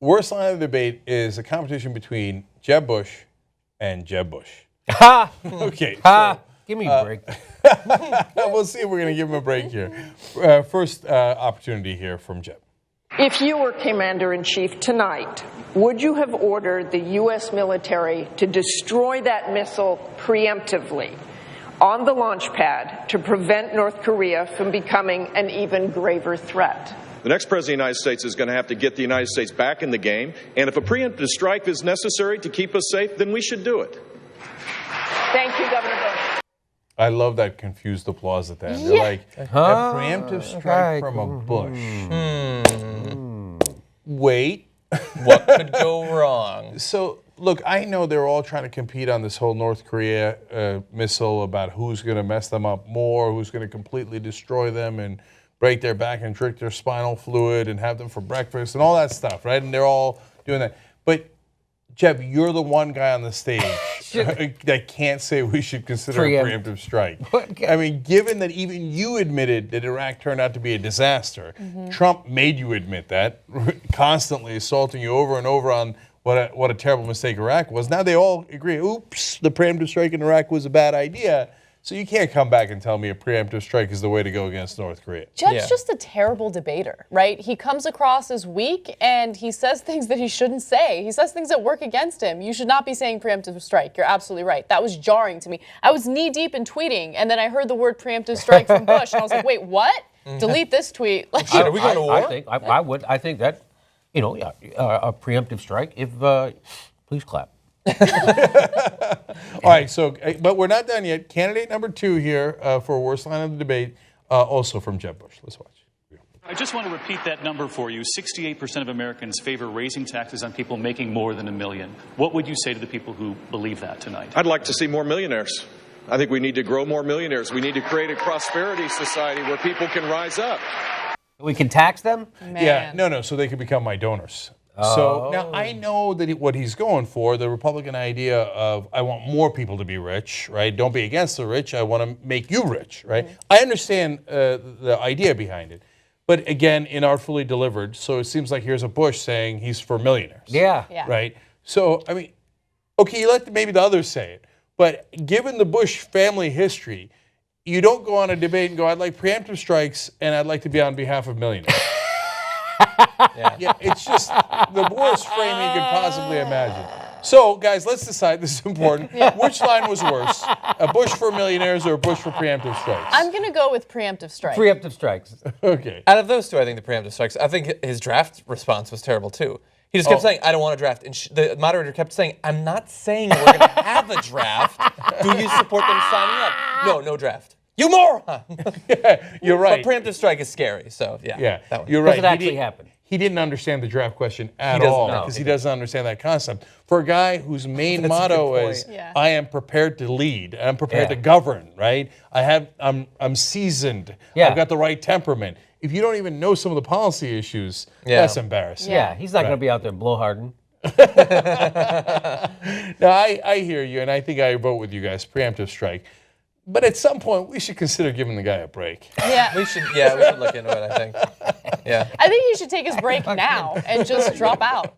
Worst line of the debate is a competition between Jeb Bush and Jeb Bush. Ha! Okay. Ha! Give me a break. We'll see if we're going to give him a break here. First opportunity here from Jeb. If you were commander-in-chief tonight, would you have ordered the U.S. military to destroy that missile preemptively on the launch pad to prevent North Korea from becoming an even graver threat? The next president of the United States is going to have to get the United States back in the game, and if a preemptive strike is necessary to keep us safe, then we should do it. Thank you, Governor Bush. I love that confused applause at the end. They're like, a preemptive strike from a Bush. Wait. What could go wrong? So, look, I know they're all trying to compete on this whole North Korea missile about who's going to mess them up more, who's going to completely destroy them and break their back and drink their spinal fluid and have them for breakfast and all that stuff, right? And they're all doing that. But, Jeb, you're the one guy on the stage that can't say we should consider a preemptive strike. I mean, given that even you admitted that Iraq turned out to be a disaster, Trump made you admit that, constantly assaulting you over and over on what a terrible mistake Iraq was. Now they all agree, oops, the preemptive strike in Iraq was a bad idea. So you can't come back and tell me a preemptive strike is the way to go against North Korea. Jeb's just a terrible debater, right? He comes across as weak and he says things that he shouldn't say. He says things that work against him. You should not be saying preemptive strike. You're absolutely right. That was jarring to me. I was knee deep in tweeting and then I heard the word preemptive strike from Bush and I was like, wait, what? Delete this tweet. Like, Are we going to war? I think that, a preemptive strike, if, please clap. All right, so, but we're not done yet. Candidate number 2 here for worst line of the debate, also from Jeb Bush. Let's watch. I just want to repeat that number for you. 68% of Americans favor raising taxes on people making more than $1 million. What would you say to the people who believe that tonight? I'd like to see more millionaires. I think we need to grow more millionaires. We need to create a prosperity society where people can rise up. We can tax them? man. Yeah, no, so they could become my donors. So now I know that what he's going for, the Republican idea of I want more people to be rich, right? Don't be against the rich. I want to make you rich, right? I understand the idea behind it. But again, inartfully delivered. So it seems like here's a Bush saying he's for millionaires. Yeah. Right? So, I mean, okay, you let maybe the others say it. But given the Bush family history, you don't go on a debate and go, I'd like preemptive strikes and I'd like to be on behalf of millionaires. Yeah, it's just the worst frame you could possibly imagine. So, guys, let's decide. This is important. Which line was worse? A Bush for millionaires or a Bush for preemptive strikes? I'm going to go with preemptive strike. Preemptive strikes. Okay. Out of those two, I think the preemptive strikes. I think his draft response was terrible too. He just kept saying, "I don't want a draft," and the moderator kept saying, "I'm not saying we're going to have a draft. Do you support them signing up? No draft." You moron! You're right. But preemptive strike is scary. So yeah. That one. You're right. Does it actually happen? He didn't understand the draft question at doesn't all know. because he doesn't understand that concept. For a guy whose main motto is, "I am prepared to lead. I'm prepared to govern." Right? I'm seasoned. I've got the right temperament. If you don't even know some of the policy issues, that's embarrassing. Yeah, he's not going to be out there blowharding. Now I hear you, and I think I vote with you guys. Preemptive strike. But at some point, we should consider giving the guy a break. Yeah. We should look into it, I think. Yeah. I think he should take his break now and just drop out.